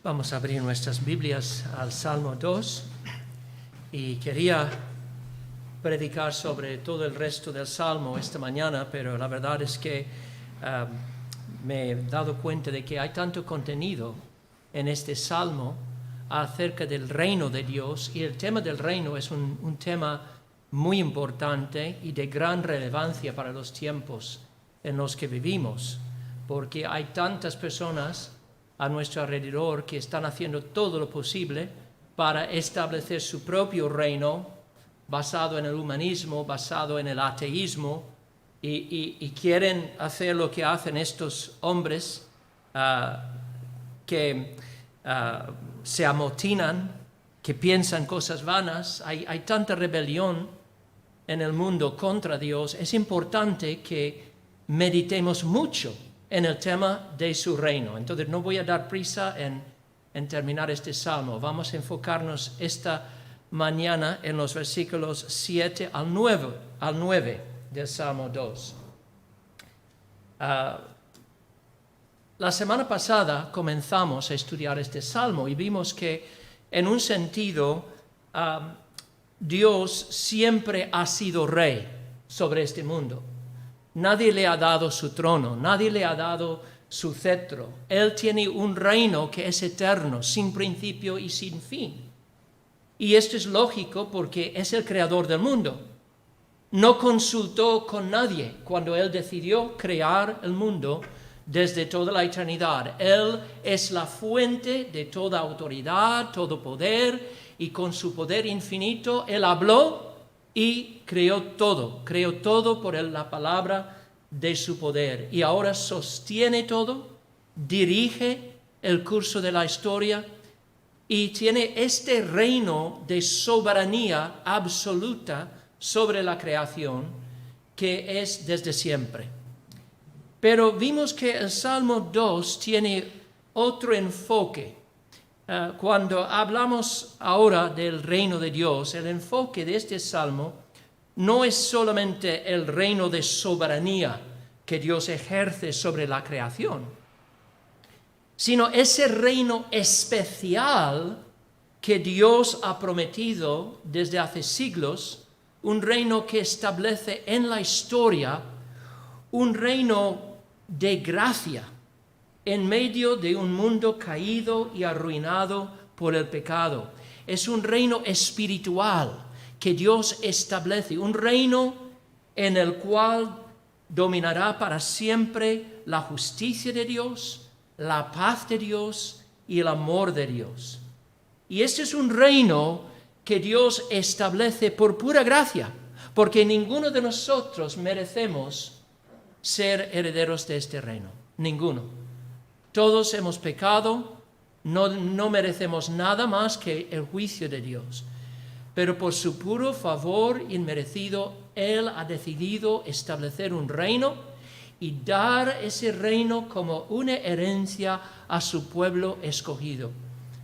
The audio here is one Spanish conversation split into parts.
Vamos a abrir nuestras Biblias al Salmo 2 y quería predicar sobre todo el resto del Salmo esta mañana, pero la verdad es que me he dado cuenta de que hay tanto contenido en este Salmo acerca del reino de Dios, y el tema del reino es un tema muy importante y de gran relevancia para los tiempos en los que vivimos, porque hay tantas personas a nuestro alrededor que están haciendo todo lo posible para establecer su propio reino basado en el humanismo, basado en el ateísmo, y quieren hacer lo que hacen estos hombres que se amotinan, que piensan cosas vanas. Hay tanta rebelión en el mundo contra Dios. Es importante que meditemos mucho en el tema de su reino. Entonces no voy a dar prisa en terminar este salmo. Vamos a enfocarnos esta mañana en los versículos 7 al 9 del Salmo 2. La semana pasada comenzamos a estudiar este salmo y vimos que en un sentido Dios siempre ha sido rey sobre este mundo. Nadie le ha dado su trono, nadie le ha dado su cetro. Él tiene un reino que es eterno, sin principio y sin fin. Y esto es lógico porque es el creador del mundo. No consultó con nadie cuando Él decidió crear el mundo desde toda la eternidad. Él es la fuente de toda autoridad, todo poder, y con su poder infinito Él habló y creó todo por la palabra de su poder. Y ahora sostiene todo, dirige el curso de la historia y tiene este reino de soberanía absoluta sobre la creación que es desde siempre. Pero vimos que el Salmo 2 tiene otro enfoque. Cuando hablamos ahora del reino de Dios, el enfoque de este salmo no es solamente el reino de soberanía que Dios ejerce sobre la creación, sino ese reino especial que Dios ha prometido desde hace siglos, un reino que establece en la historia un reino de gracia en medio de un mundo caído y arruinado por el pecado. Es un reino espiritual que Dios establece, un reino en el cual dominará para siempre la justicia de Dios, la paz de Dios y el amor de Dios. Y este es un reino que Dios establece por pura gracia, porque ninguno de nosotros merecemos ser herederos de este reino, ninguno. Todos hemos pecado, no merecemos nada más que el juicio de Dios. Pero por su puro favor inmerecido, Él ha decidido establecer un reino y dar ese reino como una herencia a su pueblo escogido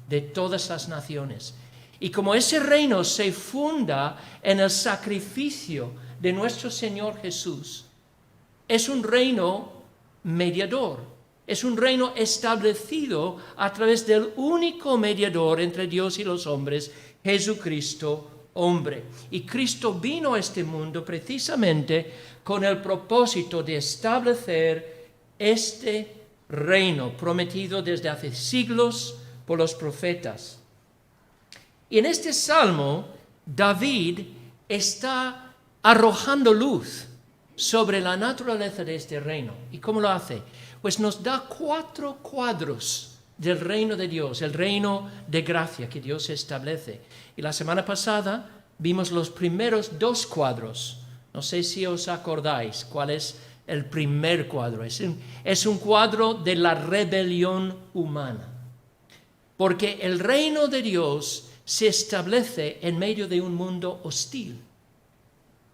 de todas las naciones. Y como ese reino se funda en el sacrificio de nuestro Señor Jesús, es un reino mediador. Es un reino establecido a través del único mediador entre Dios y los hombres, Jesucristo, hombre. Y Cristo vino a este mundo precisamente con el propósito de establecer este reino prometido desde hace siglos por los profetas. Y en este salmo, David está arrojando luz sobre la naturaleza de este reino. ¿Y cómo lo hace? Pues nos da 4 cuadros del reino de Dios, el reino de gracia que Dios establece. Y la semana pasada vimos los primeros 2 cuadros. No sé si os acordáis cuál es el primer cuadro. Es un cuadro de la rebelión humana. Porque el reino de Dios se establece en medio de un mundo hostil.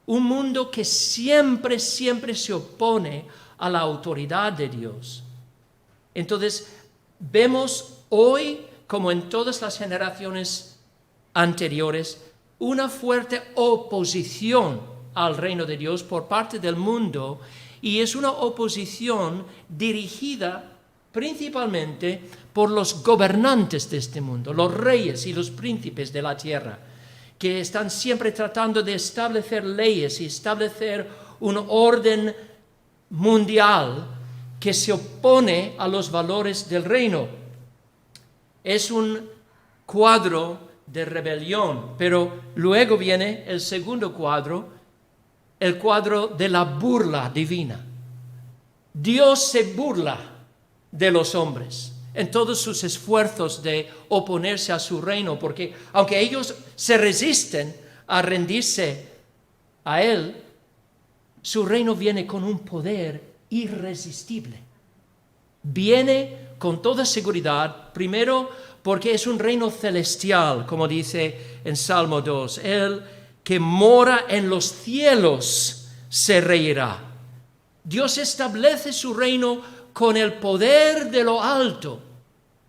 Un mundo que siempre se opone a la autoridad de Dios. Entonces, vemos hoy, como en todas las generaciones anteriores, una fuerte oposición al reino de Dios por parte del mundo, y es una oposición dirigida principalmente por los gobernantes de este mundo, los reyes y los príncipes de la tierra, que están siempre tratando de establecer leyes y establecer un orden mundial que se opone a los valores del reino. Es un cuadro de rebelión, pero luego viene el segundo cuadro, el cuadro de la burla divina. Dios se burla de los hombres en todos sus esfuerzos de oponerse a su reino, porque aunque ellos se resisten a rendirse a Él, su reino viene con un poder irresistible. Viene con toda seguridad, primero porque es un reino celestial, como dice en Salmo 2, el que mora en los cielos se reirá. Dios establece su reino con el poder de lo alto.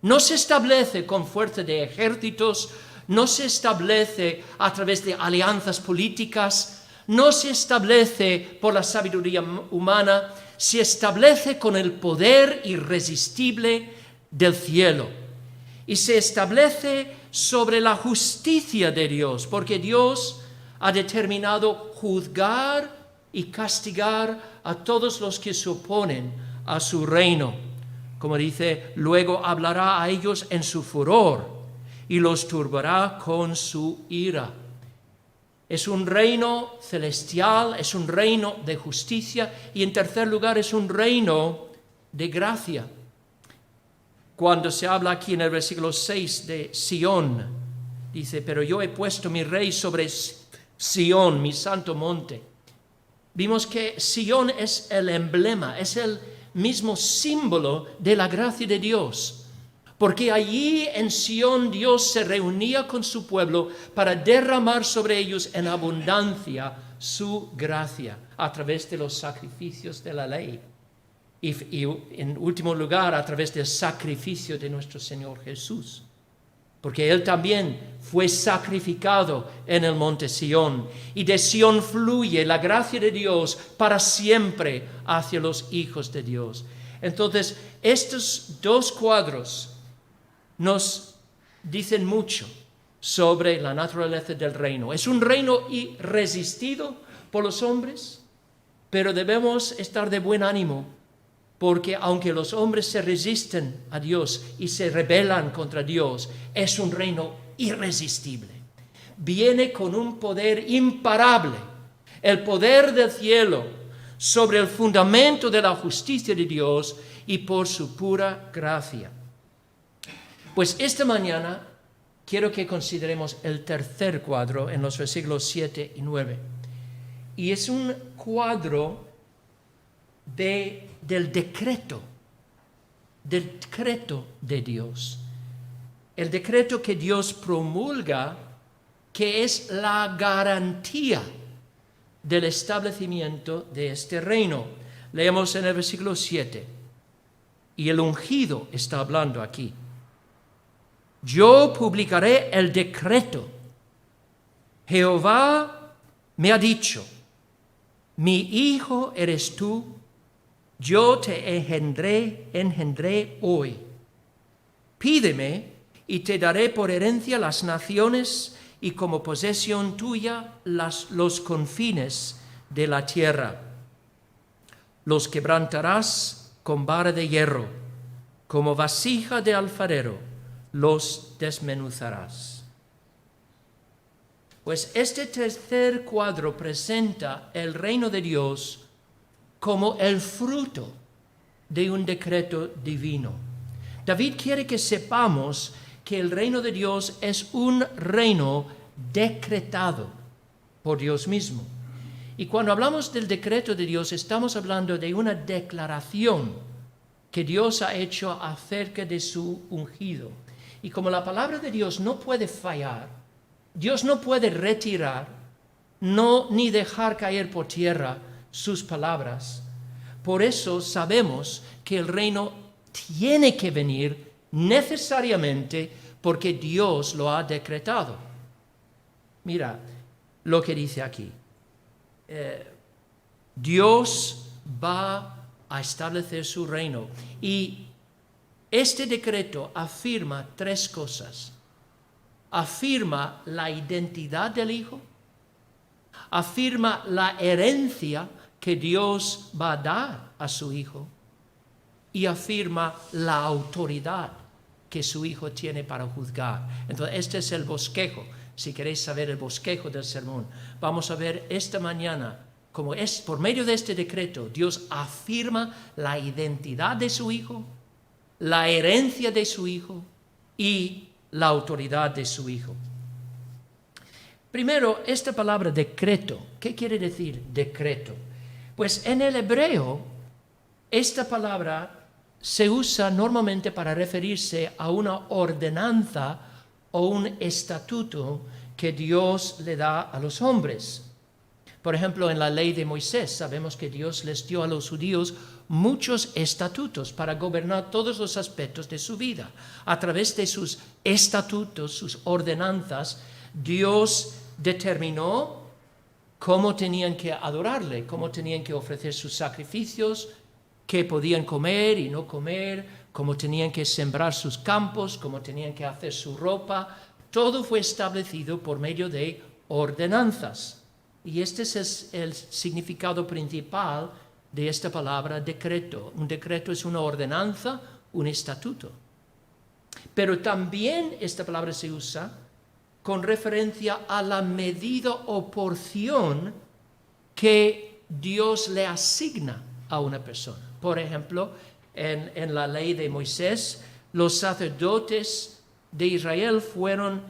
No se establece con fuerza de ejércitos, no se establece a través de alianzas políticas, no se establece por la sabiduría humana, se establece con el poder irresistible del cielo. Y se establece sobre la justicia de Dios, porque Dios ha determinado juzgar y castigar a todos los que se oponen a su reino. Como dice, luego hablará a ellos en su furor y los turbará con su ira. Es un reino celestial, es un reino de justicia y en tercer lugar es un reino de gracia. Cuando se habla aquí en el versículo 6 de Sión, dice, pero yo he puesto mi rey sobre Sión, mi santo monte. Vimos que Sión es el emblema, es el mismo símbolo de la gracia de Dios, porque allí en Sión Dios se reunía con su pueblo para derramar sobre ellos en abundancia su gracia a través de los sacrificios de la ley y en último lugar a través del sacrificio de nuestro Señor Jesús, porque Él también fue sacrificado en el monte Sión, y de Sión fluye la gracia de Dios para siempre hacia los hijos de Dios. Entonces, estos dos cuadros nos dicen mucho sobre la naturaleza del reino. Es un reino irresistido por los hombres, pero debemos estar de buen ánimo, porque aunque los hombres se resisten a Dios y se rebelan contra Dios, es un reino irresistible. Viene con un poder imparable, el poder del cielo sobre el fundamento de la justicia de Dios y por su pura gracia. Pues esta mañana quiero que consideremos el tercer cuadro en los versículos 7 y 9. Y es un cuadro del decreto de Dios. El decreto que Dios promulga, que es la garantía del establecimiento de este reino. Leemos en el versículo 7. Y el ungido está hablando aquí. Yo publicaré el decreto. Jehová me ha dicho, mi hijo eres tú, yo te engendré hoy. Pídeme y te daré por herencia las naciones y como posesión tuya los confines de la tierra. Los quebrantarás con vara de hierro, como vasija de alfarero, los desmenuzarás. Pues este tercer cuadro presenta el reino de Dios como el fruto de un decreto divino. David quiere que sepamos que el reino de Dios es un reino decretado por Dios mismo. Y cuando hablamos del decreto de Dios, estamos hablando de una declaración que Dios ha hecho acerca de su ungido. Y como la palabra de Dios no puede fallar, Dios no puede retirar, ni dejar caer por tierra sus palabras. Por eso sabemos que el reino tiene que venir necesariamente porque Dios lo ha decretado. Mira lo que dice aquí. Dios va a establecer su reino y Este decreto afirma tres cosas. Afirma la identidad del Hijo, afirma la herencia que Dios va a dar a su Hijo y afirma la autoridad que su Hijo tiene para juzgar. Entonces, este es el bosquejo. Si queréis saber el bosquejo del sermón, vamos a ver esta mañana cómo es por medio de este decreto Dios afirma la identidad de su Hijo, la herencia de su Hijo y la autoridad de su Hijo. Primero, esta palabra decreto. ¿Qué quiere decir decreto? Pues en el hebreo, esta palabra se usa normalmente para referirse a una ordenanza o un estatuto que Dios le da a los hombres. Por ejemplo, en la ley de Moisés sabemos que Dios les dio a los judíos muchos estatutos para gobernar todos los aspectos de su vida. A través de sus estatutos, sus ordenanzas, Dios determinó cómo tenían que adorarle, cómo tenían que ofrecer sus sacrificios, qué podían comer y no comer, cómo tenían que sembrar sus campos, cómo tenían que hacer su ropa. Todo fue establecido por medio de ordenanzas. Y este es el significado principal de esta palabra decreto. Un decreto es una ordenanza, un estatuto. Pero también esta palabra se usa con referencia a la medida o porción que Dios le asigna a una persona. Por ejemplo, en la ley de Moisés, los sacerdotes de Israel fueron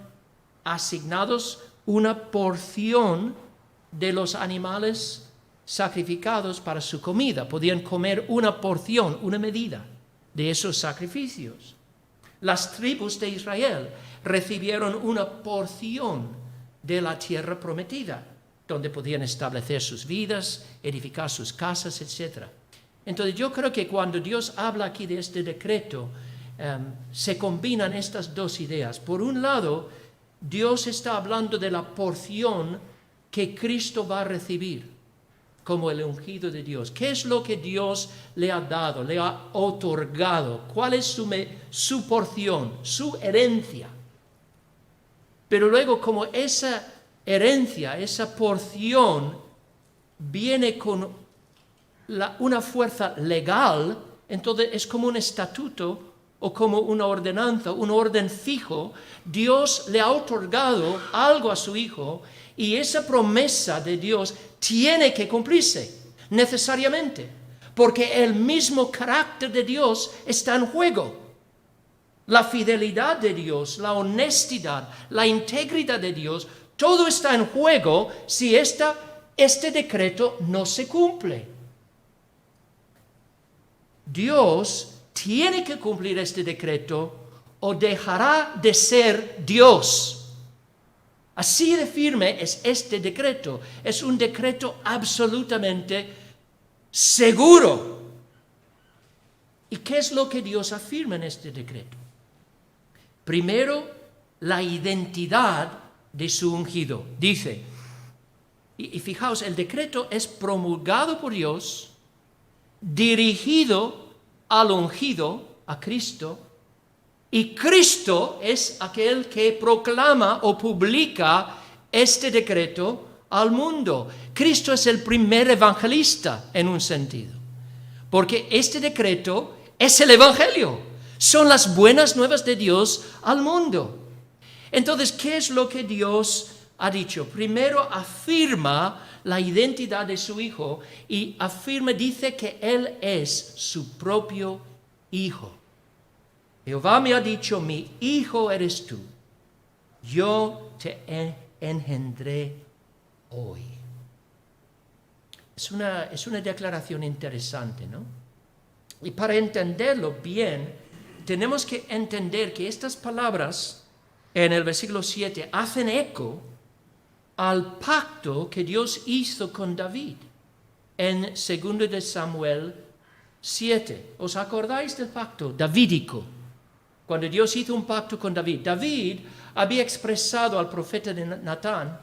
asignados una porción de los animales sacrificados para su comida. Podían comer una porción, una medida de esos sacrificios. Las tribus de Israel recibieron una porción de la tierra prometida, donde podían establecer sus vidas, edificar sus casas, etc. Entonces yo creo que cuando Dios habla aquí de este decreto, se combinan estas dos ideas. Por un lado, Dios está hablando de la porción que Cristo va a recibir como el ungido de Dios. ¿Qué es lo que Dios le ha dado, le ha otorgado? ¿Cuál es su porción, su herencia? Pero luego, como esa herencia, esa porción viene con una fuerza legal, entonces es como un estatuto o como una ordenanza, un orden fijo. Dios le ha otorgado algo a su Hijo y esa promesa de Dios tiene que cumplirse necesariamente, porque el mismo carácter de Dios está en juego. La fidelidad de Dios, la honestidad, la integridad de Dios, todo está en juego si este decreto no se cumple. Dios tiene que cumplir este decreto o dejará de ser Dios. Así de firme es este decreto. Es un decreto absolutamente seguro. ¿Y qué es lo que Dios afirma en este decreto? Primero, la identidad de su ungido. Dice, y fijaos, el decreto es promulgado por Dios, dirigido al ungido, a Cristo, y Cristo es aquel que proclama o publica este decreto al mundo. Cristo es el primer evangelista en un sentido, porque este decreto es el evangelio, son las buenas nuevas de Dios al mundo. Entonces, ¿qué es lo que Dios ha dicho? Primero afirma la identidad de su Hijo y dice que Él es su propio Hijo. Jehová me ha dicho, mi Hijo eres tú, yo te engendré hoy. Es una declaración interesante, ¿no? Y para entenderlo bien, tenemos que entender que estas palabras en el versículo 7 hacen eco al pacto que Dios hizo con David en 2 de Samuel 7. ¿Os acordáis del pacto davídico? Cuando Dios hizo un pacto con David, David había expresado al profeta de Natán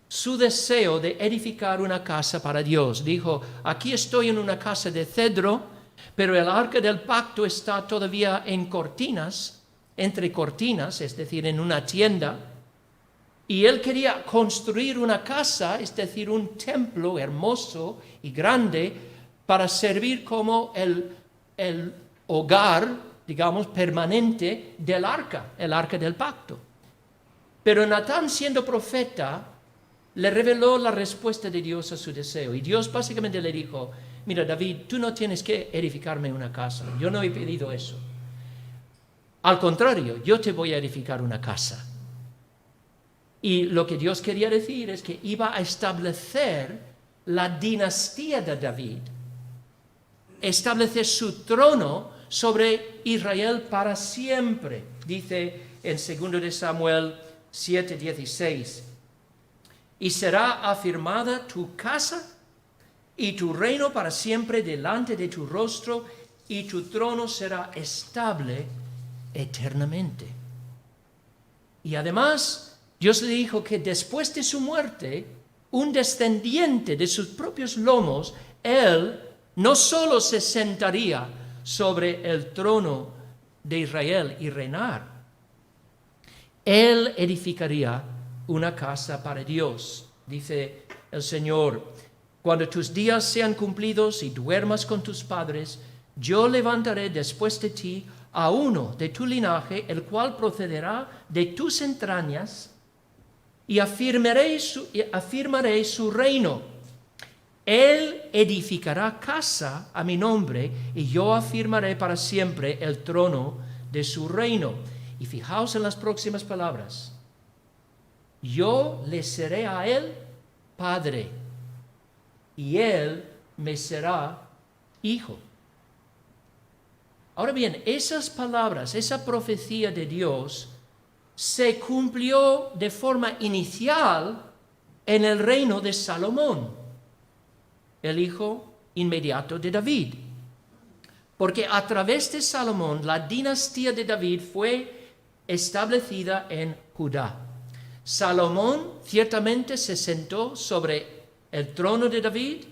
su deseo de edificar una casa para Dios. Dijo, aquí estoy en una casa de cedro pero el arca del pacto está todavía en cortinas, entre cortinas, es decir, en una tienda, y él quería construir una casa, es decir, un templo hermoso y grande, para servir como el hogar, digamos, permanente del arca, el arca del pacto. Pero Natán, siendo profeta, le reveló la respuesta de Dios a su deseo. Y Dios básicamente le dijo, mira, David, tú no tienes que edificarme una casa. Yo no he pedido eso. Al contrario, yo te voy a edificar una casa. Y lo que Dios quería decir es que iba a establecer la dinastía de David, establecer su trono sobre Israel para siempre. Dice en 2 de Samuel 7:16, y será afirmada tu casa y tu reino para siempre delante de tu rostro, y tu trono será estable eternamente. Y además, Dios le dijo que después de su muerte, un descendiente de sus propios lomos, él no solo se sentaría sobre el trono de Israel y reinar, él edificaría una casa para Dios. Dice el Señor, cuando tus días sean cumplidos y duermas con tus padres, yo levantaré después de ti a uno de tu linaje, el cual procederá de tus entrañas, y afirmaré su reino. Él edificará casa a mi nombre, y yo afirmaré para siempre el trono de su reino. Y fijaos en las próximas palabras. Yo le seré a él padre, y él me será hijo. Ahora bien, esas palabras, esa profecía de Dios, se cumplió de forma inicial en el reino de Salomón, el hijo inmediato de David. Porque a través de Salomón, la dinastía de David fue establecida en Judá. Salomón ciertamente se sentó sobre el trono de David,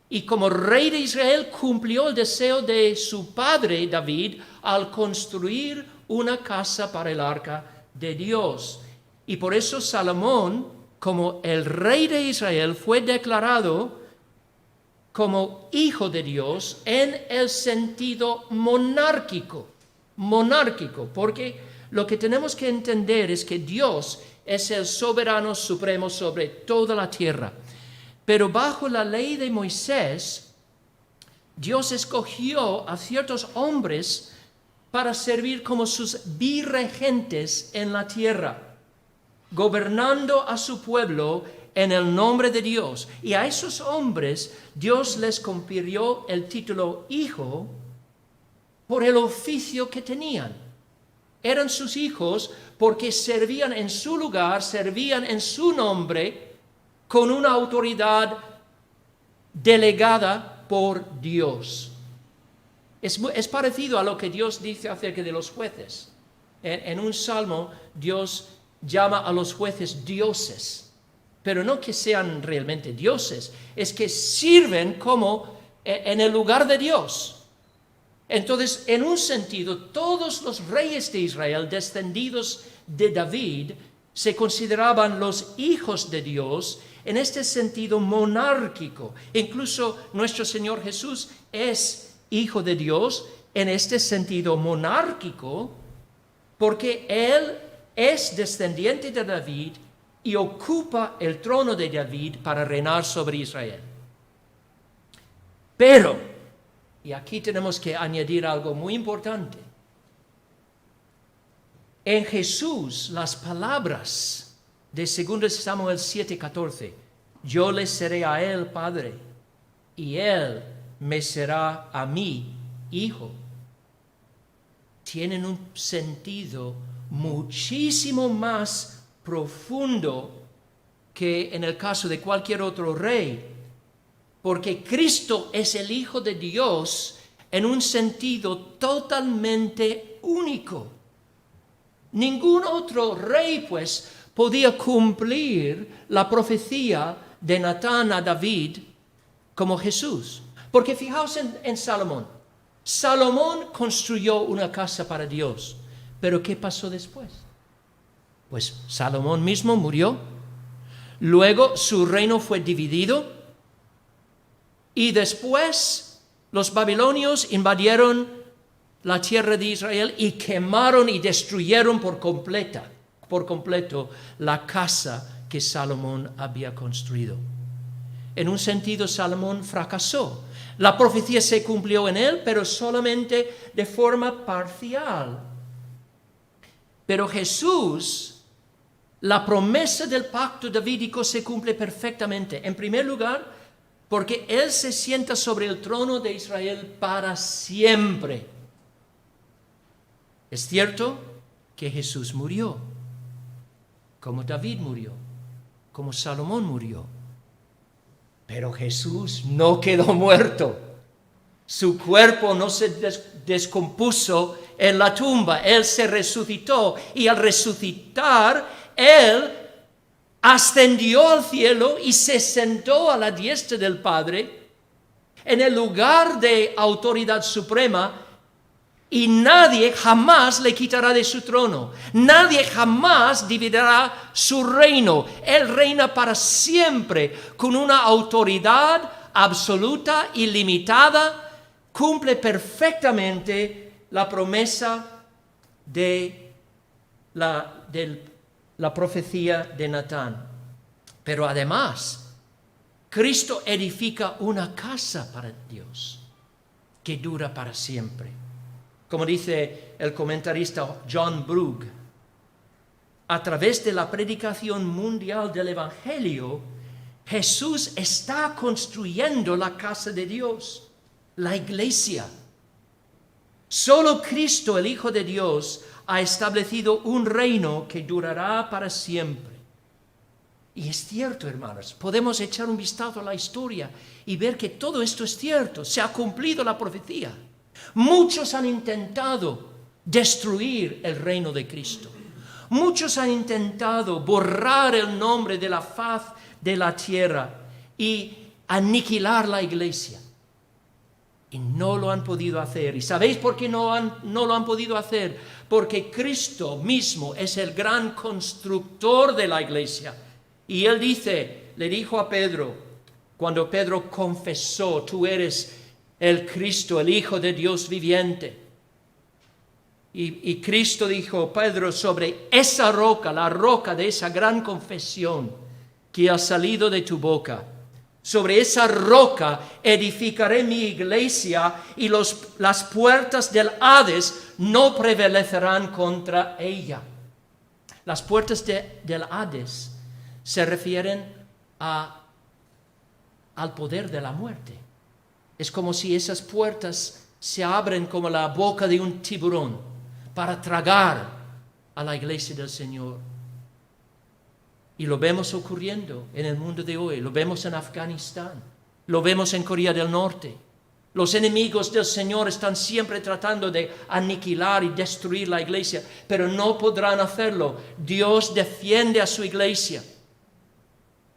y como rey de Israel cumplió el deseo de su padre David al construir una casa para el arca de Dios. Y por eso Salomón, como el rey de Israel, fue declarado como hijo de Dios en el sentido monárquico, porque lo que tenemos que entender es que Dios es el soberano supremo sobre toda la tierra. Pero bajo la ley de Moisés, Dios escogió a ciertos hombres para servir como sus virregentes en la tierra, gobernando a su pueblo en el nombre de Dios. Y a esos hombres Dios les confirió el título hijo por el oficio que tenían. Eran sus hijos porque servían en su lugar, servían en su nombre, con una autoridad delegada por Dios. Es parecido a lo que Dios dice acerca de los jueces. En un salmo, Dios llama a los jueces dioses, pero no que sean realmente dioses, es que sirven como en el lugar de Dios. Entonces, en un sentido, todos los reyes de Israel, descendidos de David, se consideraban los hijos de Dios en este sentido monárquico. Incluso nuestro Señor Jesús es hijo de Dios en este sentido monárquico, porque Él es descendiente de David y ocupa el trono de David para reinar sobre Israel. Pero, y aquí tenemos que añadir algo muy importante, en Jesús las palabras de 2 Samuel 7:14, yo le seré a él padre, y él me será a mí hijo, tienen un sentido muchísimo más profundo que en el caso de cualquier otro rey, porque Cristo es el Hijo de Dios en un sentido totalmente único. Ningún otro rey, pues, podía cumplir la profecía de Natán a David como Jesús. Porque fijaos en Salomón. Salomón construyó una casa para Dios, pero ¿qué pasó después? Pues Salomón mismo murió, luego su reino fue dividido y después los babilonios invadieron la tierra de Israel y quemaron y destruyeron por completo la casa que Salomón había construido. En un sentido, Salomón fracasó. La profecía se cumplió en él, pero solamente de forma parcial. Pero Jesús, la promesa del pacto davídico se cumple perfectamente. En primer lugar, porque Él se sienta sobre el trono de Israel para siempre. Es cierto que Jesús murió, como David murió, como Salomón murió. Pero Jesús no quedó muerto. Su cuerpo no se descompuso en la tumba. Él se resucitó y al resucitar, Él ascendió al cielo y se sentó a la diestra del Padre en el lugar de autoridad suprema. Y nadie jamás le quitará de su trono. Nadie jamás dividirá su reino. Él reina para siempre con una autoridad absoluta, ilimitada. Cumple perfectamente la promesa de la profecía de Natán. Pero además, Cristo edifica una casa para Dios que dura para siempre. Como dice el comentarista John Brugge, a través de la predicación mundial del Evangelio, Jesús está construyendo la casa de Dios, la iglesia. Solo Cristo, el Hijo de Dios, ha establecido un reino que durará para siempre. Y es cierto, hermanos, podemos echar un vistazo a la historia y ver que todo esto es cierto, se ha cumplido la profecía. Muchos han intentado destruir el reino de Cristo. Muchos han intentado borrar el nombre de la faz de la tierra y aniquilar la iglesia. Y no lo han podido hacer. ¿Y sabéis por qué no lo han podido hacer? Porque Cristo mismo es el gran constructor de la iglesia. Y Él le dijo a Pedro, cuando Pedro confesó, tú eres el Cristo, el Hijo de Dios viviente. Y Cristo dijo, Pedro, sobre esa roca, la roca de esa gran confesión que ha salido de tu boca, sobre esa roca edificaré mi iglesia y las puertas del Hades no prevalecerán contra ella. Las puertas del Hades se refieren al poder de la muerte. Es como si esas puertas se abren como la boca de un tiburón para tragar a la iglesia del Señor. Y lo vemos ocurriendo en el mundo de hoy, lo vemos en Afganistán, lo vemos en Corea del Norte. Los enemigos del Señor están siempre tratando de aniquilar y destruir la iglesia, pero no podrán hacerlo. Dios defiende a su iglesia.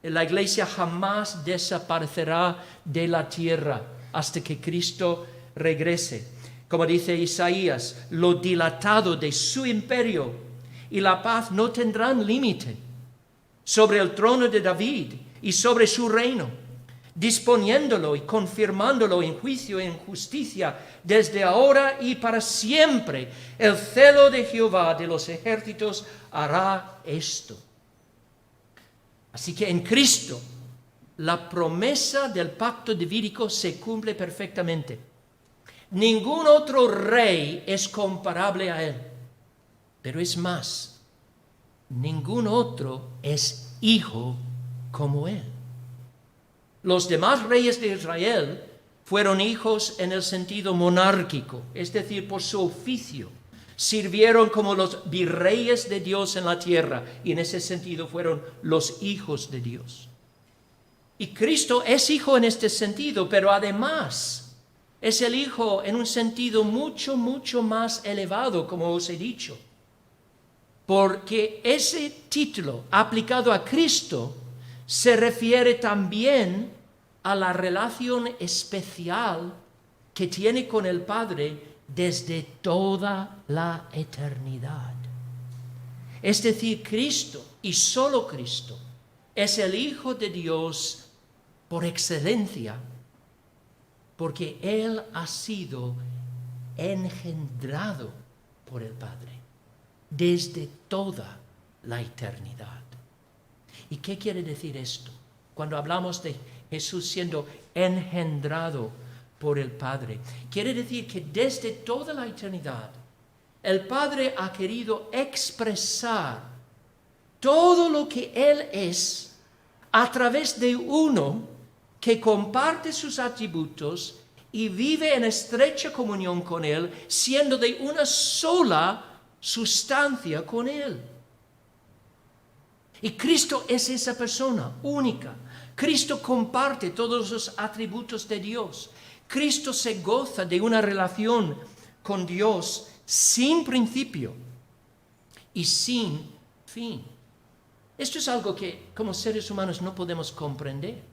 La iglesia jamás desaparecerá de la tierra hasta que Cristo regrese. Como dice Isaías, lo dilatado de su imperio y la paz no tendrán límite sobre el trono de David y sobre su reino, disponiéndolo y confirmándolo en juicio y en justicia desde ahora y para siempre. El celo de Jehová de los ejércitos hará esto. Así que en Cristo la promesa del pacto davídico se cumple perfectamente. Ningún otro rey es comparable a él. Pero es más, ningún otro es hijo como él. Los demás reyes de Israel fueron hijos en el sentido monárquico, es decir, por su oficio. Sirvieron como los virreyes de Dios en la tierra y en ese sentido fueron los hijos de Dios. Y Cristo es hijo en este sentido, pero además es el hijo en un sentido mucho, mucho más elevado, como os he dicho. Porque ese título aplicado a Cristo se refiere también a la relación especial que tiene con el Padre desde toda la eternidad. Es decir, Cristo y solo Cristo es el Hijo de Dios por excelencia, porque Él ha sido engendrado por el Padre desde toda la eternidad. ¿Y qué quiere decir esto? Cuando hablamos de Jesús siendo engendrado por el Padre, quiere decir que desde toda la eternidad el Padre ha querido expresar todo lo que Él es a través de uno que comparte sus atributos y vive en estrecha comunión con Él, siendo de una sola sustancia con Él. Y Cristo es esa persona única. Cristo comparte todos los atributos de Dios. Cristo se goza de una relación con Dios sin principio y sin fin. Esto es algo que como seres humanos no podemos comprender.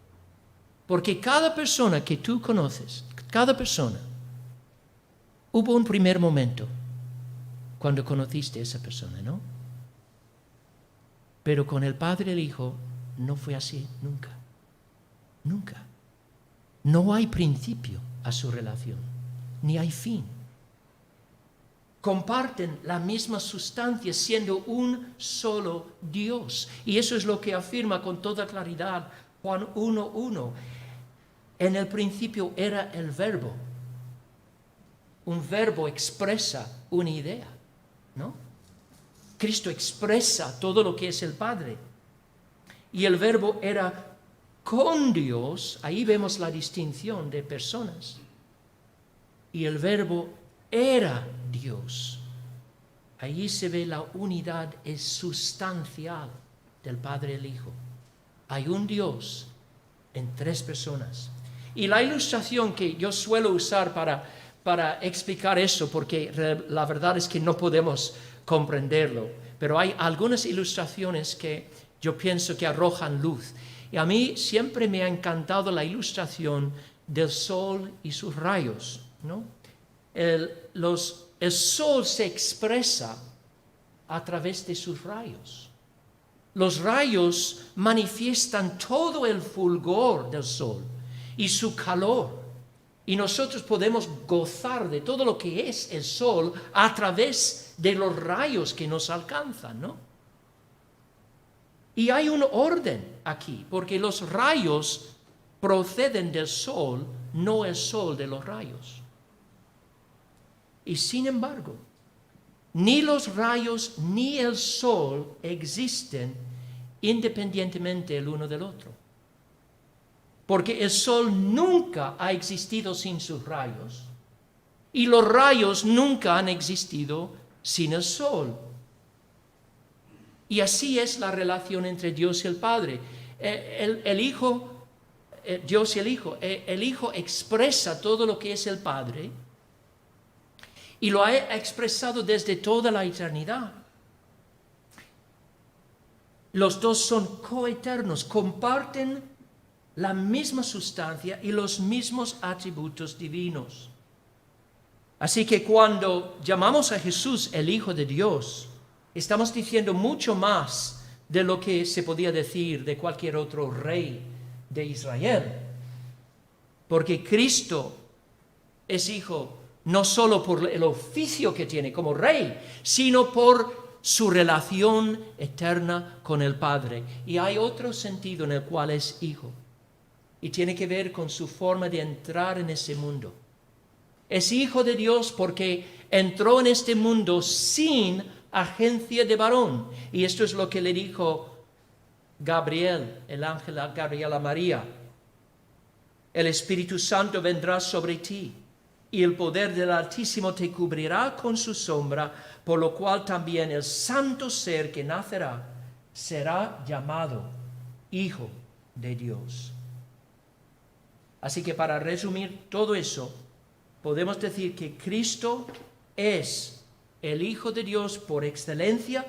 Porque cada persona que tú conoces, cada persona, hubo un primer momento cuando conociste a esa persona, ¿no? Pero con el Padre y el Hijo no fue así nunca. Nunca. No hay principio a su relación, ni hay fin. Comparten la misma sustancia siendo un solo Dios. Y eso es lo que afirma con toda claridad Juan 1:1. En el principio era el Verbo. Un verbo expresa una idea, ¿no? Cristo expresa todo lo que es el Padre. Y el Verbo era con Dios. Ahí vemos la distinción de personas. Y el Verbo era Dios. Allí se ve la unidad es sustancial del Padre y el Hijo. Hay un Dios en tres personas. Y la ilustración que yo suelo usar para explicar eso, porque la verdad es que no podemos comprenderlo, pero hay algunas ilustraciones que yo pienso que arrojan luz. Y a mí siempre me ha encantado la ilustración del sol y sus rayos, ¿no? El sol se expresa a través de sus rayos. Los rayos manifiestan todo el fulgor del sol y su calor. Y nosotros podemos gozar de todo lo que es el sol a través de los rayos que nos alcanzan, ¿no? Y hay un orden aquí, porque los rayos proceden del sol, no el sol de los rayos. Y sin embargo, ni los rayos ni el sol existen independientemente el uno del otro. Porque el sol nunca ha existido sin sus rayos y los rayos nunca han existido sin el sol. Y así es la relación entre Dios y el Padre. El Hijo, Dios y el Hijo. El Hijo expresa todo lo que es el Padre y lo ha expresado desde toda la eternidad. Los dos son coeternos, comparten la misma sustancia y los mismos atributos divinos. Así que cuando llamamos a Jesús el Hijo de Dios, estamos diciendo mucho más de lo que se podía decir de cualquier otro rey de Israel. Porque Cristo es Hijo no solo por el oficio que tiene como rey, sino por su relación eterna con el Padre. Y hay otro sentido en el cual es Hijo. Y tiene que ver con su forma de entrar en ese mundo. Es Hijo de Dios porque entró en este mundo sin agencia de varón. Y esto es lo que le dijo Gabriel, el ángel Gabriel a María. El Espíritu Santo vendrá sobre ti y el poder del Altísimo te cubrirá con su sombra, por lo cual también el santo ser que nacerá será llamado Hijo de Dios. Así que para resumir todo eso, podemos decir que Cristo es el Hijo de Dios por excelencia,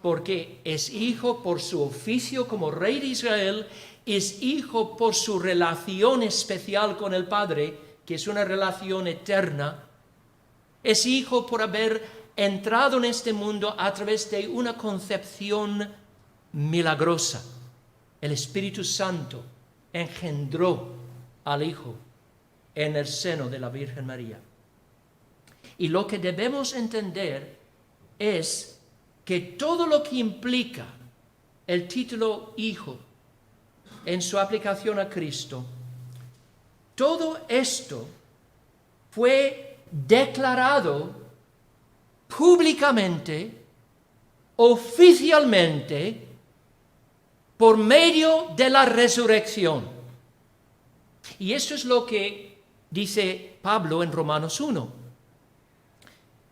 porque es Hijo por su oficio como Rey de Israel, es Hijo por su relación especial con el Padre, que es una relación eterna, es hijo por haber entrado en este mundo a través de una concepción milagrosa. El Espíritu Santo engendró al Hijo en el seno de la Virgen María. Y lo que debemos entender es que todo lo que implica el título Hijo en su aplicación a Cristo, todo esto fue declarado públicamente, oficialmente, por medio de la resurrección. Y esto es lo que dice Pablo en Romanos 1.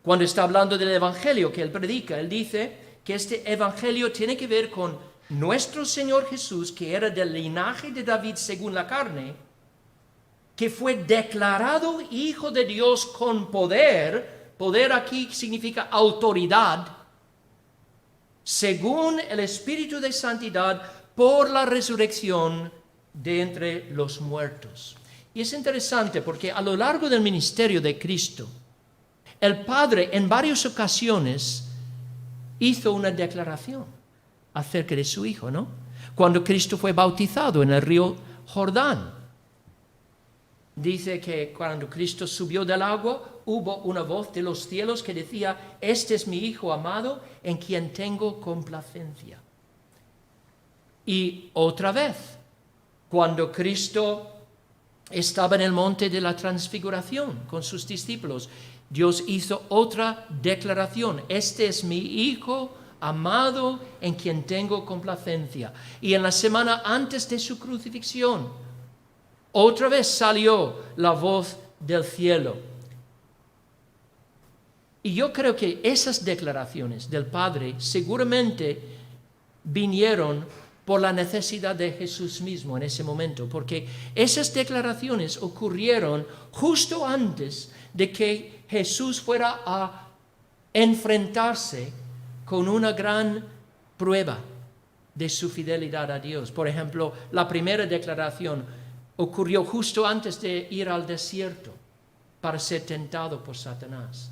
Cuando está hablando del Evangelio que él predica, él dice que este Evangelio tiene que ver con nuestro Señor Jesús, que era del linaje de David según la carne, que fue declarado Hijo de Dios con poder. Poder aquí significa autoridad, según el Espíritu de Santidad, por la resurrección de entre los muertos. Y es interesante porque a lo largo del ministerio de Cristo, el Padre en varias ocasiones hizo una declaración acerca de su Hijo, ¿no? Cuando Cristo fue bautizado en el río Jordán, dice que cuando Cristo subió del agua, hubo una voz de los cielos que decía: este es mi Hijo amado, en quien tengo complacencia. Y otra vez, cuando Cristo estaba en el monte de la transfiguración con sus discípulos, Dios hizo otra declaración: este es mi Hijo amado, en quien tengo complacencia. Y en la semana antes de su crucifixión, otra vez salió la voz del cielo. Y yo creo que esas declaraciones del Padre seguramente vinieron por la necesidad de Jesús mismo en ese momento, porque esas declaraciones ocurrieron justo antes de que Jesús fuera a enfrentarse con una gran prueba de su fidelidad a Dios. Por ejemplo, la primera declaración ocurrió justo antes de ir al desierto para ser tentado por Satanás.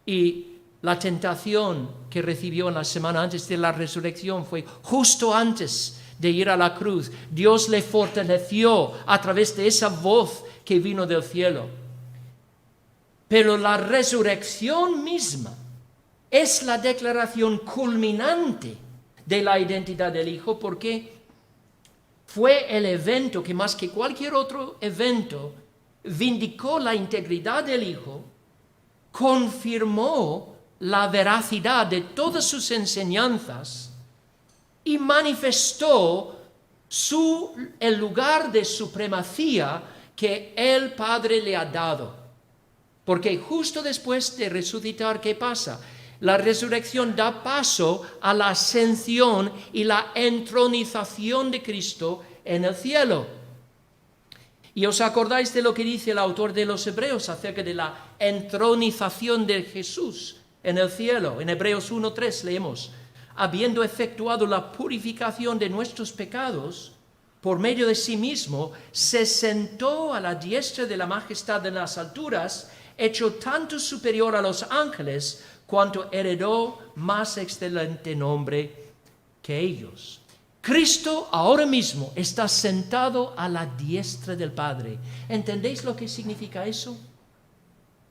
Y la tentación que recibió en la semana antes de la resurrección fue justo antes de ir a la cruz. Dios le fortaleció a través de esa voz que vino del cielo. Pero la resurrección misma es la declaración culminante de la identidad del Hijo, porque fue el evento que más que cualquier otro evento vindicó la integridad del Hijo, confirmó la veracidad de todas sus enseñanzas y manifestó el lugar de supremacía que el Padre le ha dado. Porque justo después de resucitar, ¿qué pasa? La resurrección da paso a la ascensión y la entronización de Cristo en el cielo. Y os acordáis de lo que dice el autor de los Hebreos acerca de la entronización de Jesús en el cielo. En Hebreos 1:3 leemos: habiendo efectuado la purificación de nuestros pecados, por medio de sí mismo, se sentó a la diestra de la majestad en las alturas, hecho tanto superior a los ángeles, cuanto heredó más excelente nombre que ellos. Cristo ahora mismo está sentado a la diestra del Padre. ¿Entendéis lo que significa eso?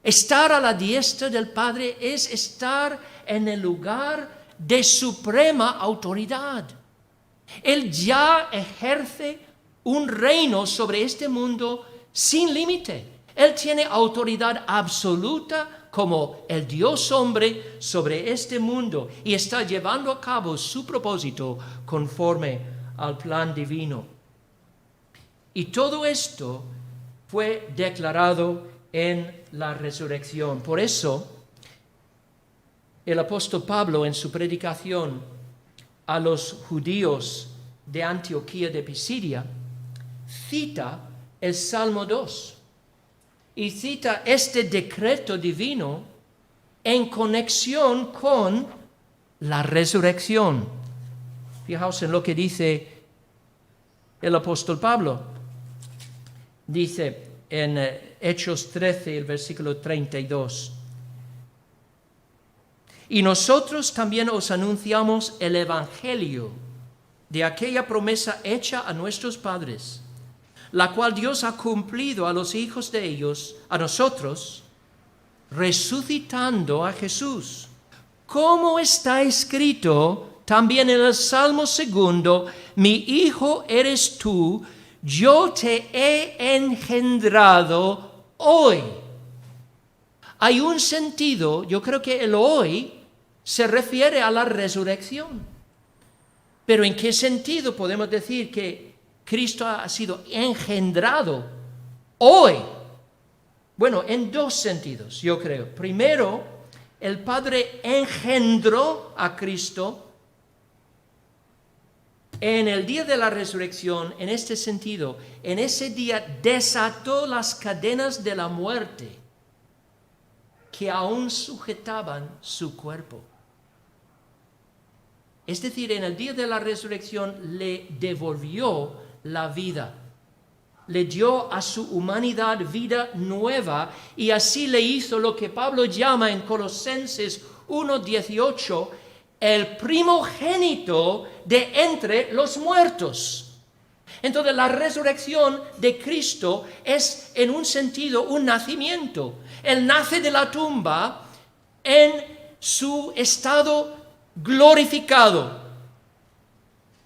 Estar a la diestra del Padre es estar en el lugar de suprema autoridad. Él ya ejerce un reino sobre este mundo sin límite. Él tiene autoridad absoluta como el Dios hombre sobre este mundo y está llevando a cabo su propósito conforme al plan divino. Y todo esto fue declarado en la resurrección. Por eso, el apóstol Pablo en su predicación a los judíos de Antioquía de Pisidia cita el Salmo 2 y cita este decreto divino en conexión con la resurrección. Fijaos en lo que dice el apóstol Pablo. Dice en Hechos 13, el versículo 32. Y nosotros también os anunciamos el Evangelio de aquella promesa hecha a nuestros padres, la cual Dios ha cumplido a los hijos de ellos, a nosotros, resucitando a Jesús, como está escrito también en el Salmo 2, mi hijo eres tú, yo te he engendrado hoy. Hay un sentido, yo creo que el hoy se refiere a la resurrección. Pero ¿en qué sentido podemos decir que Cristo ha sido engendrado hoy? Bueno, en dos sentidos, yo creo. Primero, el Padre engendró a Cristo en el día de la resurrección, en este sentido. En ese día desató las cadenas de la muerte que aún sujetaban su cuerpo. Es decir, en el día de la resurrección le devolvió la vida. Le dio a su humanidad vida nueva y así le hizo lo que Pablo llama en Colosenses 1:18 el primogénito de entre los muertos. Entonces la resurrección de Cristo es en un sentido un nacimiento. Él nace de la tumba en su estado glorificado.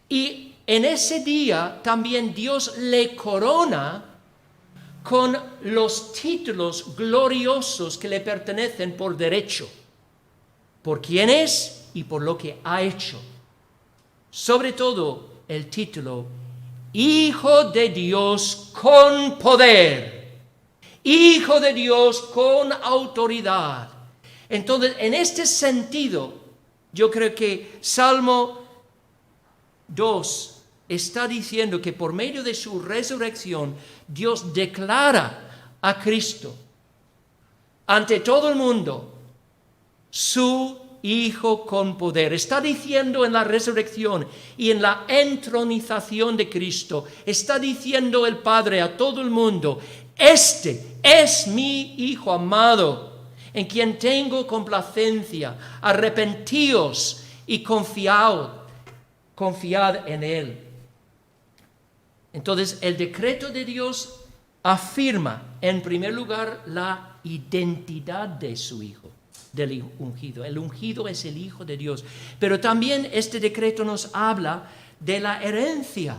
Y en ese día también Dios le corona con los títulos gloriosos que le pertenecen por derecho, por quién es y por lo que ha hecho. Sobre todo el título Hijo de Dios con poder, Hijo de Dios con autoridad. Entonces, en este sentido, yo creo que Salmo 2 está diciendo que por medio de su resurrección, Dios declara a Cristo ante todo el mundo su Hijo con poder. Está diciendo en la resurrección y en la entronización de Cristo, está diciendo el Padre a todo el mundo, este es mi Hijo amado, en quien tengo complacencia, arrepentíos y confiad en Él. Entonces, el decreto de Dios afirma, en primer lugar, la identidad de su Hijo, del ungido. El ungido es el Hijo de Dios. Pero también este decreto nos habla de la herencia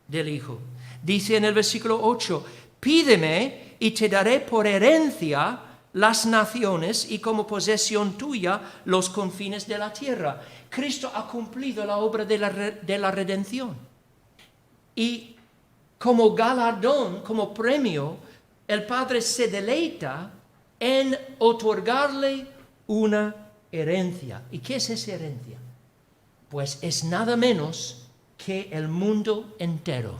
del Hijo. Dice en el versículo 8, pídeme y te daré por herencia las naciones y como posesión tuya los confines de la tierra. Cristo ha cumplido la obra de la redención. Y como galardón, como premio, el Padre se deleita en otorgarle una herencia. ¿Y qué es esa herencia? Pues es nada menos que el mundo entero.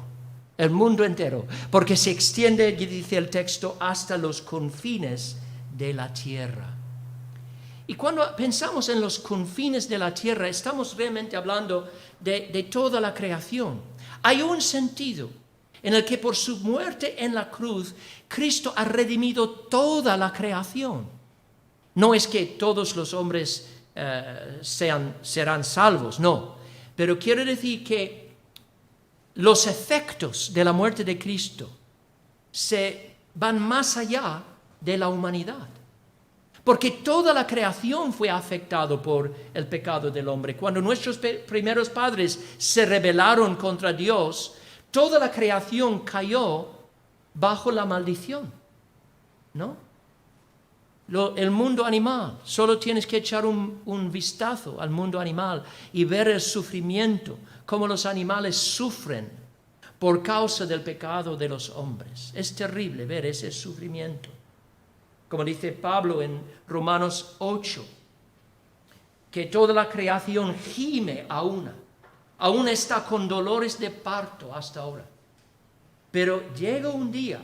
El mundo entero. Porque se extiende, dice el texto, hasta los confines de la tierra. Y cuando pensamos en los confines de la tierra, estamos realmente hablando de toda la creación. Hay un sentido en el que por su muerte en la cruz, Cristo ha redimido toda la creación. No es que todos los hombres serán salvos, no. Pero quiero decir que los efectos de la muerte de Cristo se van más allá de la humanidad. Porque toda la creación fue afectada por el pecado del hombre. Cuando nuestros primeros padres se rebelaron contra Dios, toda la creación cayó bajo la maldición, ¿no? El mundo animal, solo tienes que echar un vistazo al mundo animal y ver el sufrimiento, cómo los animales sufren por causa del pecado de los hombres. Es terrible ver ese sufrimiento. Como dice Pablo en Romanos 8, que toda la creación gime aún está con dolores de parto hasta ahora. Pero llega un día,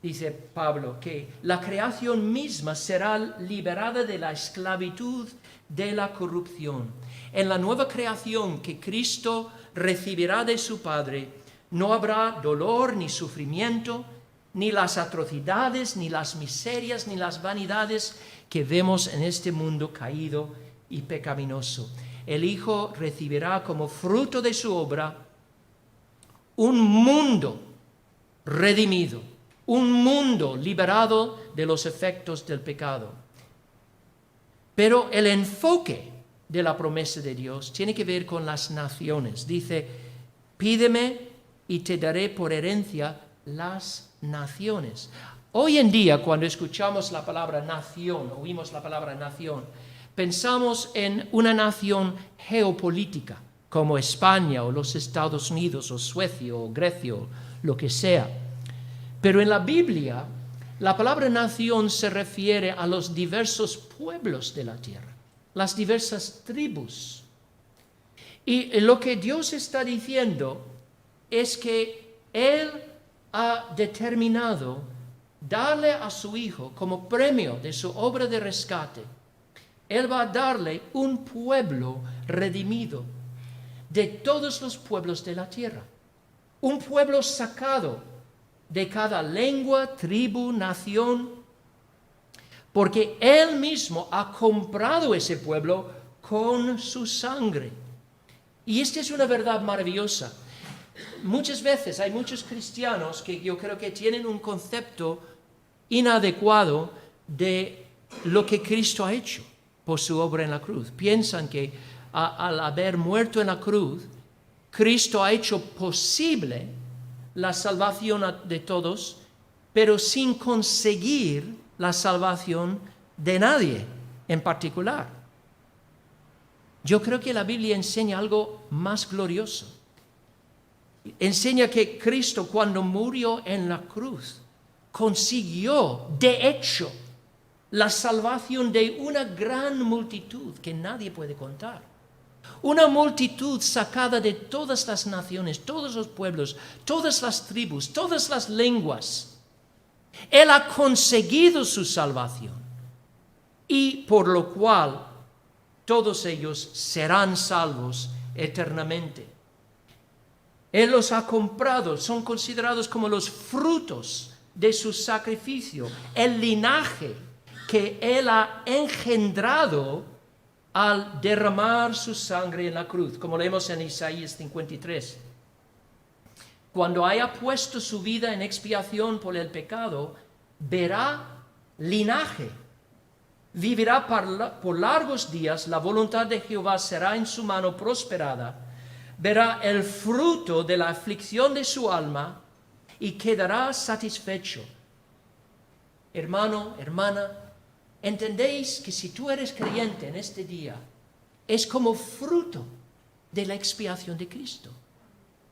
dice Pablo, que la creación misma será liberada de la esclavitud de la corrupción. En la nueva creación que Cristo recibirá de su Padre, no habrá dolor ni sufrimiento, ni las atrocidades, ni las miserias, ni las vanidades que vemos en este mundo caído y pecaminoso. El Hijo recibirá como fruto de su obra un mundo redimido, un mundo liberado de los efectos del pecado. Pero el enfoque de la promesa de Dios tiene que ver con las naciones. Dice, pídeme y te daré por herencia las naciones. Hoy en día, cuando escuchamos la palabra nación, oímos la palabra nación, pensamos en una nación geopolítica, como España o los Estados Unidos o Suecia o Grecia o lo que sea. Pero en la Biblia, la palabra nación se refiere a los diversos pueblos de la tierra, las diversas tribus. Y lo que Dios está diciendo es que Él ha determinado darle a su Hijo como premio de su obra de rescate. Él va a darle un pueblo redimido de todos los pueblos de la tierra. Un pueblo sacado de cada lengua, tribu, nación, porque Él mismo ha comprado ese pueblo con su sangre. Y esta es una verdad maravillosa. Muchas veces hay muchos cristianos que yo creo que tienen un concepto inadecuado de lo que Cristo ha hecho por su obra en la cruz. Piensan que al haber muerto en la cruz, Cristo ha hecho posible la salvación de todos, pero sin conseguir la salvación de nadie en particular. Yo creo que la Biblia enseña algo más glorioso. Enseña que Cristo, cuando murió en la cruz, consiguió, de hecho, la salvación de una gran multitud que nadie puede contar. Una multitud sacada de todas las naciones, todos los pueblos, todas las tribus, todas las lenguas. Él ha conseguido su salvación y por lo cual todos ellos serán salvos eternamente. Él los ha comprado, son considerados como los frutos de su sacrificio, el linaje que Él ha engendrado al derramar su sangre en la cruz, como leemos en Isaías 53. Cuando haya puesto su vida en expiación por el pecado, verá linaje, vivirá por largos días, la voluntad de Jehová será en su mano prosperada, verá el fruto de la aflicción de su alma y quedará satisfecho. Hermano, hermana, ¿entendéis que si tú eres creyente en este día, es como fruto de la expiación de Cristo?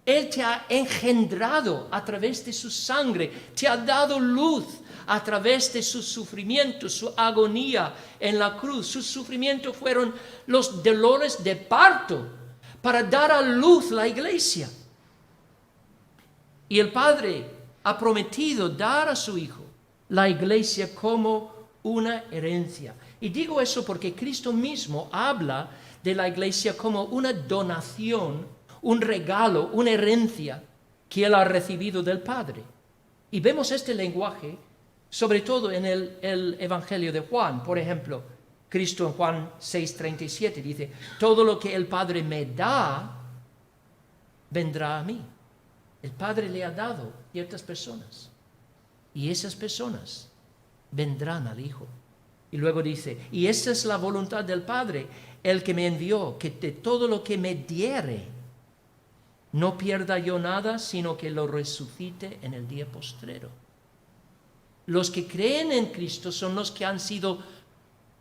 Él te ha engendrado a través de su sangre, te ha dado luz a través de su sufrimiento, su agonía en la cruz. Sus sufrimientos fueron los dolores de parto para dar a luz la iglesia. Y el Padre ha prometido dar a su Hijo la iglesia como una herencia. Y digo eso porque Cristo mismo habla de la iglesia como una donación, un regalo, una herencia que Él ha recibido del Padre. Y vemos este lenguaje sobre todo en el Evangelio de Juan. Por ejemplo, Cristo en Juan 6:37 dice, todo lo que el Padre me da, vendrá a mí. El Padre le ha dado ciertas personas y esas personas vendrán al Hijo. Y luego dice, y esa es la voluntad del Padre, el que me envió, que de todo lo que me diere, no pierda yo nada, sino que lo resucite en el día postrero. Los que creen en Cristo son los que han sido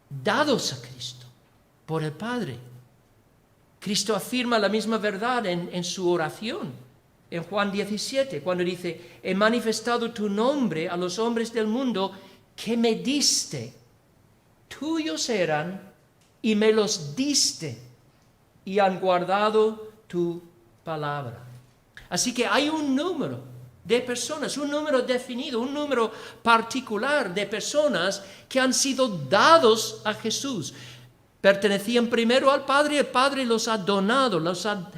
dados a Cristo por el Padre. Cristo afirma la misma verdad en su oración, en Juan 17, cuando dice, he manifestado tu nombre a los hombres del mundo que me diste. Tuyos eran y me los diste y han guardado tu palabra. Así que hay un número de personas, un número definido, un número particular de personas que han sido dados a Jesús. Pertenecían primero al Padre y el Padre los ha donado, los ha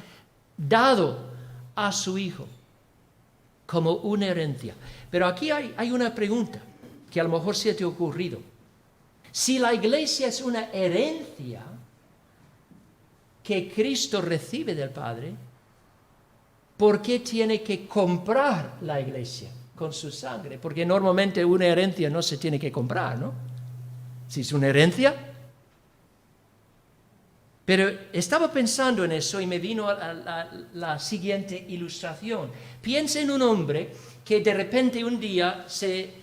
dado a su Hijo. como una herencia. Pero aquí hay una pregunta que a lo mejor se te ha ocurrido. Si la iglesia es una herencia que Cristo recibe del Padre, ¿por qué tiene que comprar la iglesia con su sangre? Porque normalmente una herencia no se tiene que comprar, ¿no? Si es una herencia. Pero estaba pensando en eso y me vino la siguiente ilustración. Piensa en un hombre que de repente un día se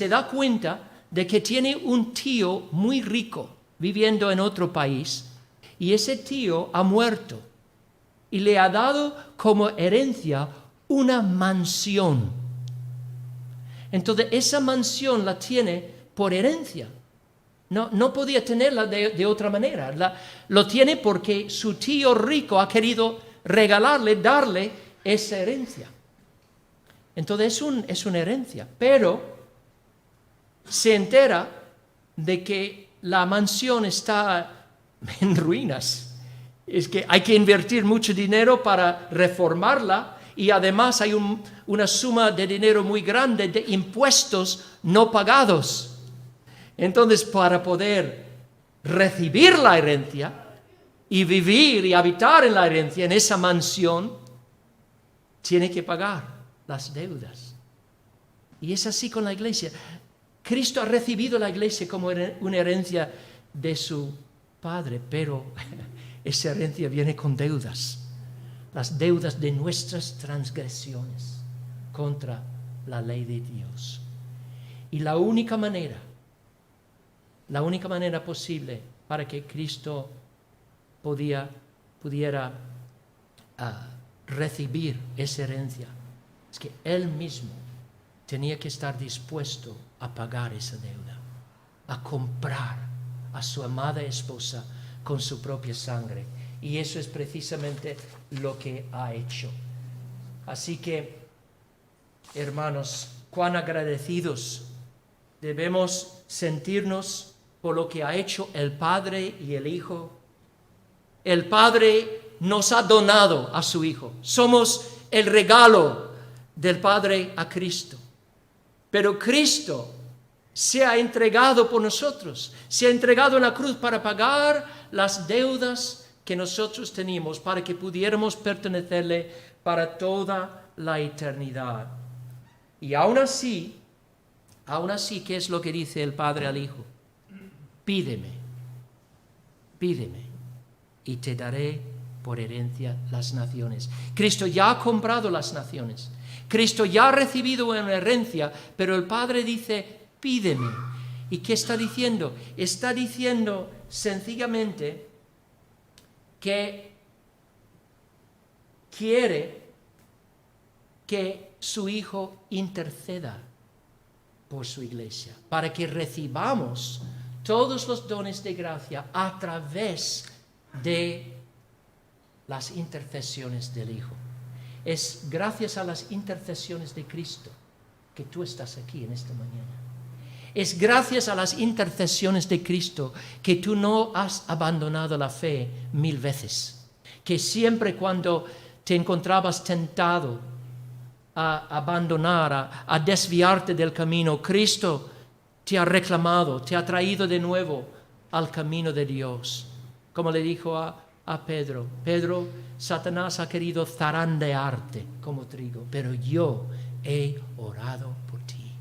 da cuenta de que tiene un tío muy rico viviendo en otro país y ese tío ha muerto y le ha dado como herencia una mansión. Entonces esa mansión la tiene por herencia. No podía tenerla de otra manera. Lo tiene porque su tío rico ha querido darle esa herencia. Entonces es una herencia, pero se entera de que la mansión está en ruinas. Es que hay que invertir mucho dinero para reformarla y además hay una suma de dinero muy grande de impuestos no pagados. Entonces, para poder recibir la herencia y vivir y habitar en la herencia, en esa mansión, tiene que pagar las deudas. Y es así con la iglesia. Cristo ha recibido la iglesia como una herencia de su Padre, pero esa herencia viene con deudas. Las deudas de nuestras transgresiones contra la ley de Dios. Y la única manera posible para que Cristo pudiera recibir esa herencia es que Él mismo tenía que estar dispuesto a pagar esa deuda, a comprar a su amada esposa con su propia sangre. Y eso es precisamente lo que ha hecho. Así que, hermanos, cuán agradecidos debemos sentirnos por lo que ha hecho el Padre y el Hijo. El Padre nos ha donado a su Hijo. Somos el regalo del Padre a Cristo. Pero Cristo se ha entregado por nosotros. Se ha entregado en la cruz para pagar las deudas que nosotros teníamos, para que pudiéramos pertenecerle para toda la eternidad. Y aún así, ¿qué es lo que dice el Padre al Hijo? Pídeme, y te daré por herencia las naciones. Cristo ya ha comprado las naciones. Cristo ya ha recibido una herencia, pero el Padre dice, pídeme. ¿Y qué está diciendo? Está diciendo sencillamente que quiere que su Hijo interceda por su iglesia, para que recibamos todos los dones de gracia a través de las intercesiones del Hijo. Es gracias a las intercesiones de Cristo que tú estás aquí en esta mañana. Es gracias a las intercesiones de Cristo que tú no has abandonado la fe 1000 veces. Que siempre cuando te encontrabas tentado a abandonar, a desviarte del camino, Cristo te ha reclamado, te ha traído de nuevo al camino de Dios. Como le dijo a Pedro, Pedro, Satanás ha querido zarandearte como trigo, pero yo he orado por ti,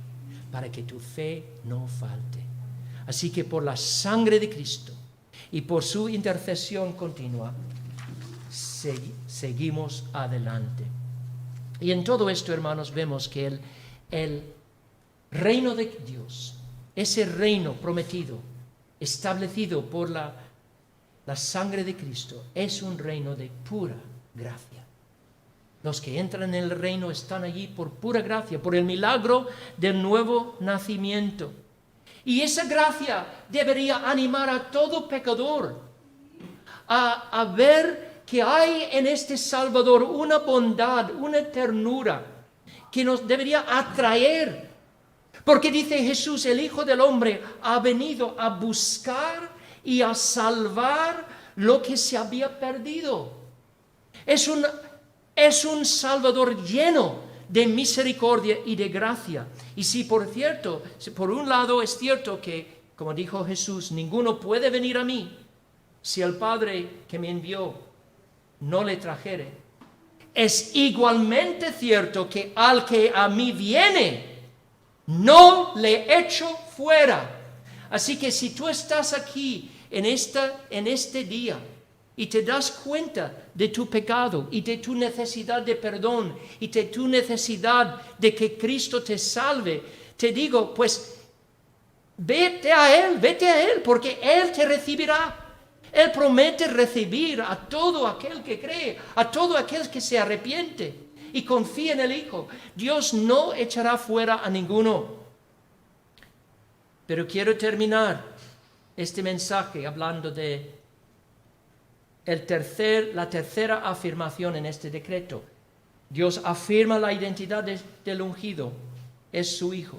para que tu fe no falte. Así que por la sangre de Cristo y por su intercesión continua, seguimos adelante. Y en todo esto, hermanos, vemos que el reino de Dios, ese reino prometido, establecido por la sangre de Cristo, es un reino de pura gracia. Los que entran en el reino están allí por pura gracia, por el milagro del nuevo nacimiento. Y esa gracia debería animar a todo pecador a ver que hay en este Salvador una bondad, una ternura que nos debería atraer. Porque dice Jesús, el Hijo del Hombre ha venido a buscar y a salvar lo que se había perdido. Es Es un Salvador lleno de misericordia y de gracia. Y si por un lado es cierto que, como dijo Jesús, ninguno puede venir a mí si el Padre que me envió no le trajere, es igualmente cierto que al que a mí viene, no le echo fuera. Así que si tú estás aquí en este día y te das cuenta de tu pecado y de tu necesidad de perdón y de tu necesidad de que Cristo te salve, te digo, pues vete a Él, porque Él te recibirá. Él promete recibir a todo aquel que cree, a todo aquel que se arrepiente y confía en el Hijo. Dios no echará fuera a ninguno. Pero quiero terminar este mensaje hablando de la tercera afirmación en este decreto. Dios afirma la identidad del ungido, es su Hijo.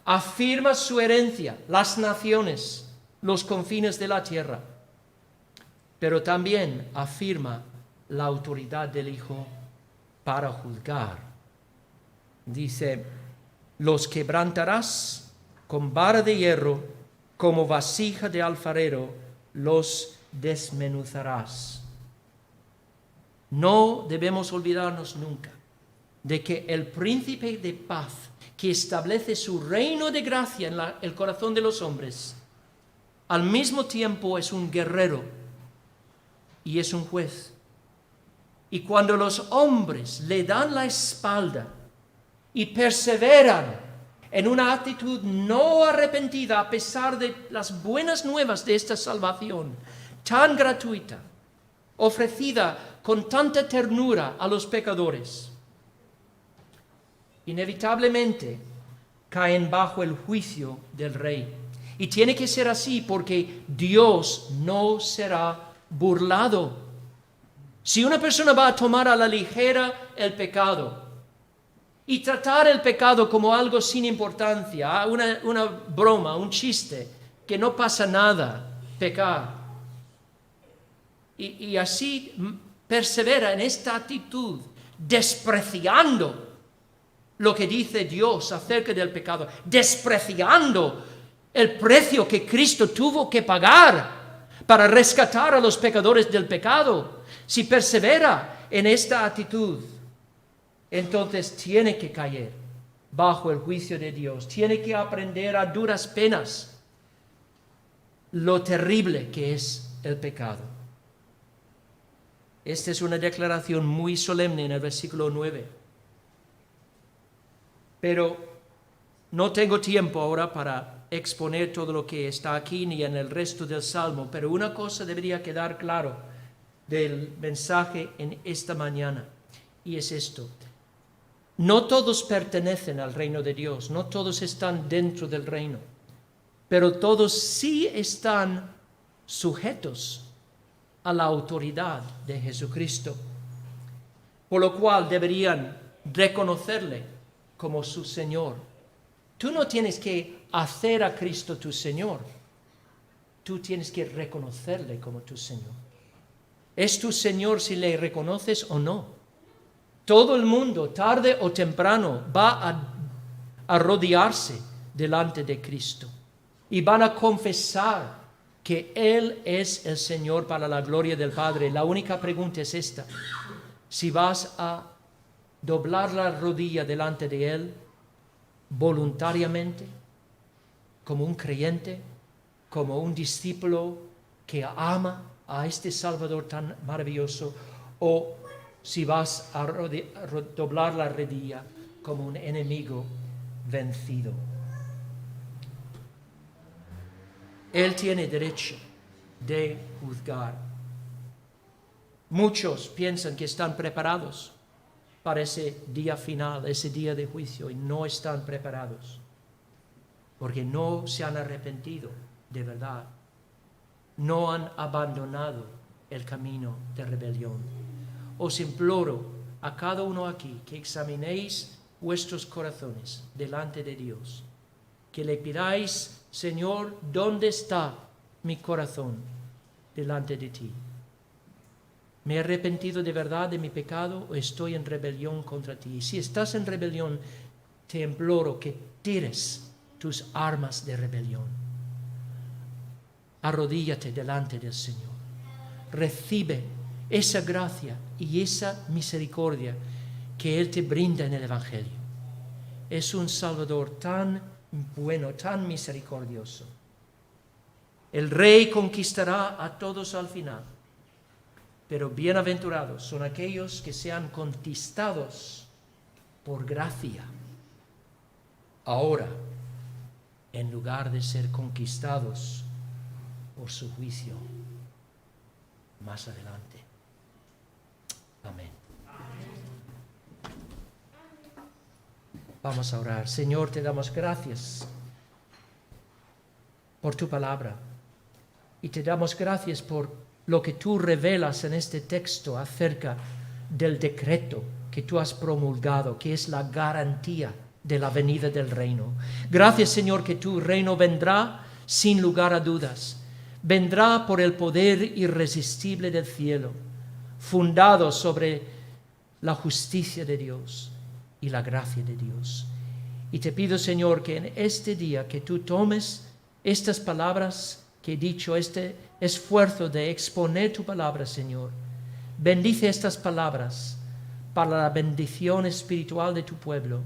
Afirma su herencia, las naciones, los confines de la tierra. Pero también afirma la autoridad del Hijo para juzgar. Dice, los quebrantarás con vara de hierro, como vasija de alfarero, los desmenuzarás. No debemos olvidarnos nunca de que el príncipe de paz, que establece su reino de gracia en el corazón de los hombres, al mismo tiempo es un guerrero y es un juez. Y cuando los hombres le dan la espalda y perseveran en una actitud no arrepentida a pesar de las buenas nuevas de esta salvación tan gratuita, ofrecida con tanta ternura a los pecadores, inevitablemente caen bajo el juicio del Rey. Y tiene que ser así porque Dios no será burlado. Si una persona va a tomar a la ligera el pecado y tratar el pecado como algo sin importancia, una broma, un chiste, que no pasa nada, pecar, y así persevera en esta actitud, despreciando lo que dice Dios acerca del pecado, despreciando el precio que Cristo tuvo que pagar para rescatar a los pecadores del pecado. Si persevera en esta actitud, entonces tiene que caer bajo el juicio de Dios. Tiene que aprender a duras penas lo terrible que es el pecado. Esta es una declaración muy solemne en el versículo 9. Pero no tengo tiempo ahora para exponer todo lo que está aquí ni en el resto del Salmo, pero una cosa debería quedar claro del mensaje en esta mañana, y es esto: no todos pertenecen al reino de Dios, no todos están dentro del reino, pero todos sí están sujetos a la autoridad de Jesucristo, por lo cual deberían reconocerle como su Señor. Tú no tienes que hacer a Cristo tu Señor, tú tienes que reconocerle como tu Señor. Es tu Señor si le reconoces o no. Todo el mundo, tarde o temprano, va a arrodillarse delante de Cristo y van a confesar que Él es el Señor para la gloria del Padre. La única pregunta es esta: si vas a doblar la rodilla delante de Él voluntariamente, como un creyente, como un discípulo que ama a este Salvador tan maravilloso, o si vas a doblar la rodilla como un enemigo vencido. Él tiene derecho de juzgar. Muchos piensan que están preparados para ese día final, ese día de juicio, y no están preparados, porque no se han arrepentido de verdad, no han abandonado el camino de rebelión. Os imploro a cada uno aquí que examinéis vuestros corazones delante de Dios, que le pidáis: Señor, ¿dónde está mi corazón delante de ti? ¿Me he arrepentido de verdad de mi pecado o estoy en rebelión contra ti? Y si estás en rebelión, te imploro que tires tus armas de rebelión. Arrodíllate delante del Señor. Recibe esa gracia y esa misericordia que Él te brinda en el Evangelio. Es un Salvador tan bueno, tan misericordioso. El Rey conquistará a todos al final, pero bienaventurados son aquellos que sean conquistados por gracia ahora, en lugar de ser conquistados por su juicio más adelante. Amén. Vamos a orar. Señor, te damos gracias por tu palabra y te damos gracias por lo que tú revelas en este texto acerca del decreto que tú has promulgado, que es la garantía de la venida del reino. Gracias, Señor, que tu reino vendrá sin lugar a dudas. Vendrá por el poder irresistible del cielo, fundado sobre la justicia de Dios y la gracia de Dios. Y te pido, Señor, que en este día que tú tomes estas palabras que he dicho, este esfuerzo de exponer tu palabra, Señor, bendice estas palabras para la bendición espiritual de tu pueblo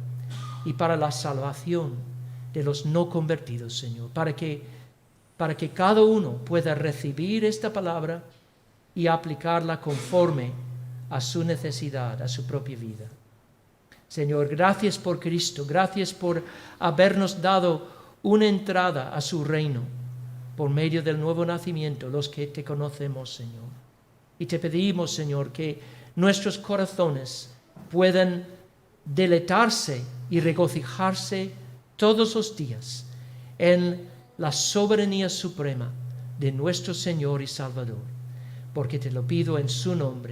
y para la salvación de los no convertidos, Señor, para que cada uno pueda recibir esta palabra y aplicarla conforme a su necesidad, a su propia vida. Señor, gracias por Cristo, gracias por habernos dado una entrada a su reino por medio del nuevo nacimiento, los que te conocemos, Señor. Y te pedimos, Señor, que nuestros corazones puedan deleitarse y regocijarse todos los días en la soberanía suprema de nuestro Señor y Salvador, porque te lo pido en su nombre.